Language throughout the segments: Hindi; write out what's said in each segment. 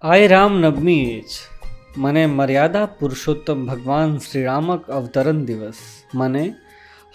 आइ रामनवमी अछि मने मर्यादा पुरुषोत्तम भगवान श्री रामक अवतरण दिवस मने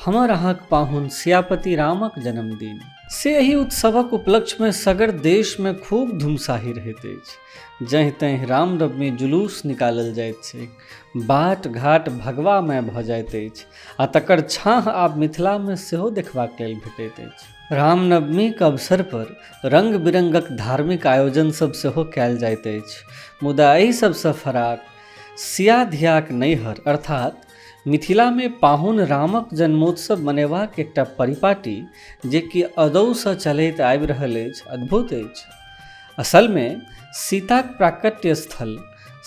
हमर अहाँक पाहुन सियापति रामक जन्मदिन। से एहि उत्सवक उपलक्ष्य में सगर देश में खूब धूमसाही रहैत अछि। जहि तहि रामनवमी जुलूस निकालल जाइत छै, बाट घाट भगवामय भऽ जाइत अछि आ तकर छाह आब मिथिला में सेहो देखबाक लेल भेटैत अछि। रामनवमीक अवसर पर रंग बिरंगक धार्मिक आयोजन सब सेहो कयल जाइत अछि, मुदा एहि सबसँ फराक सिया धियाक नैहर अर्थात मिथिला में पाहुन रामक जन्मोत्सव मनेबाक एकटा परिपाटी जे कि अदौसँ चलैत आबि रहल अछि, अद्भुत अछि। असल में सीताक प्राकट्य स्थल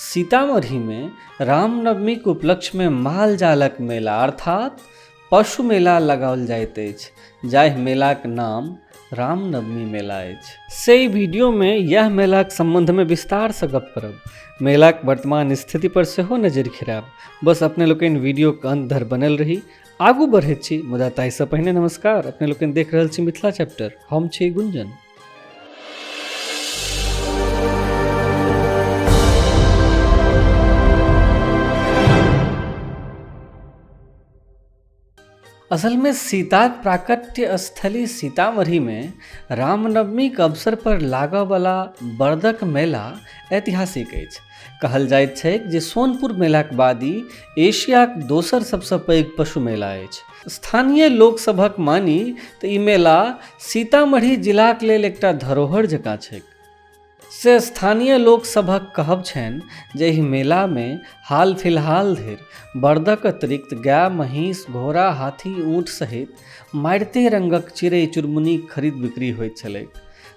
सीतामढ़ी में रामनवमीक उपलक्ष्य में माल जालक मेला अर्थात पशु मेला लगाओल जाइत अछि, जाहि मेलाक नाम रामनवमी मेला अछि। से ई वीडियो में यह मेलाक संबंध में विस्तार से गप करब, मेलाक वर्तमान स्थिति पर सेहो नजरि खेराब। बस अपने लोकनि वीडियो के अंत धरि बनल रही, आगू बढ़ैत छी। मुदा ताहिसँ पहिने नमस्कार, अपने लोकनि देख रहल छी मिथिला चैप्टर, हम छी गुंजन। असल में सीताक प्राकट्य स्थली सीतामढ़ी में रामनवमी के अवसर पर लागऽ वाला बरदक मेला ऐतिहासिक अछि। कहल जाइत छै जे सोनपुर मेलाक बाद ई एशियाक दोसर सबसँ पैघ पशु मेला अछि। स्थानीय लोकसभक मानी तऽ ई मेला सीतामढ़ी जिलाक लेल एकटा धरोहर जकाँ छैक। से स्थानीय लोकसभक कहब छनि जे एहि मेला में हाल फिलहाल धरि बरदक अतिरिक्त गाय, महींस, घोड़ा, हाथी, ऊँट सहित मारिते रंगक चिड़ै चुनमुनीक खरीद बिक्री होइत छलैक।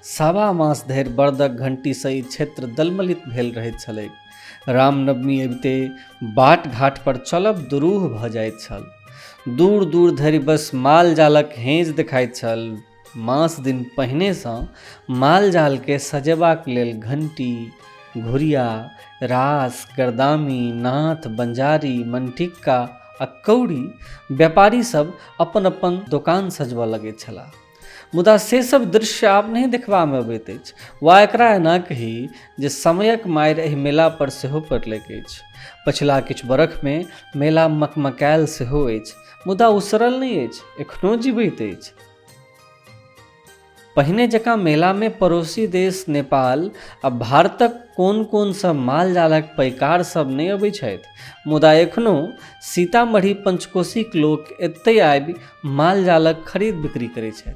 सावा मास धरि बरदक घंटी सहित क्षेत्र दलमलित भेल रहैत छलैक। रामनवमी अबिते बाट घाट पर चलब दुरूह भऽ जाइत छल। दूर दूर धरि बस माल जालक हेँज देखाइत छल। मास दिन पहिनेसँ माल जाल के सजेबाक लेल घंटी, घुरिया, रास, गर्दामी, नाथ, बंजारी, मनटिक्का आ कौड़ी व्यापारी सब अपन अपन दोकान सजबऽ लगैत छलाह। मुदा से सब दृश्य आब नहीं देखबा में अबैत अछि, वा एकरा एना कही जे समयक मारि एहि मेला पर सेहो पड़लैक अछि। पछिला किछु बरख में मेला मकमकायल सेहो अछि, मुदा उसरल नहीं अछि, एखनो जीवैत अछि। पहिने जकाँ मेला में पड़ोसी देश नेपाल आ भारतक कोन कोन सब माल जालक पैकार सब नहीं अबै छथि, मुदा एखनो सीतामढ़ी पंचकोशीक लोक एतय आबि माल जालक खरीद बिक्री करैत छथि।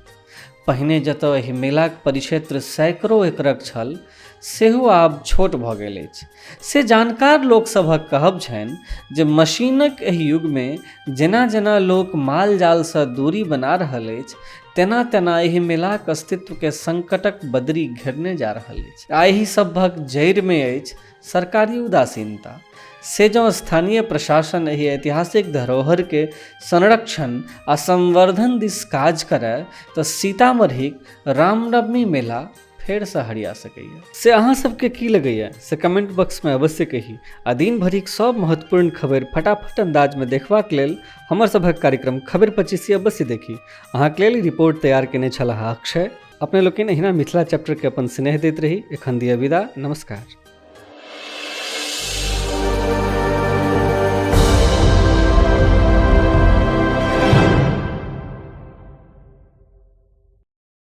पहिने जतऽ एहि मेलाक परिक्षेत्र सैकड़ों एकड़क छल, सेहो आब छोट भऽ गेल अछि। से जानकार लोकसभक कहब छनि जे मशीनक एहि युग में जेना जेना लोक माल जालसँ दूरी बना रहल अछि, तेना तेना एहि मेलाक अस्तित्व के संकटक बदरी घेरने जा रहल अछि। आ एहि सभक जड़ि में अछि सरकारी उदासीनता। से जँ स्थानीय प्रशासन एहि ऐतिहासिक धरोहर के संरक्षण आ संवर्धन दिस काज करय तऽ सीतामढ़ीक रामनवमी मेला फेरसँ हरिया सकैए। से अहाँ सबके की लगैए से कमेंट बॉक्स में अवश्य कही। आ दिन भरिक सब महत्वपूर्ण खबर फटाफट अंदाज में देखबाक लेल हमर सभक कार्यक्रम खबर 25 अवश्य देखी। अहाँक लेल रिपोर्ट तैयार केने छलाह अक्षय। अपने लोकनि एहिना मिथिला चैप्टर के अपन स्नेह दैत रही। एखन दिअ विदा, नमस्कार।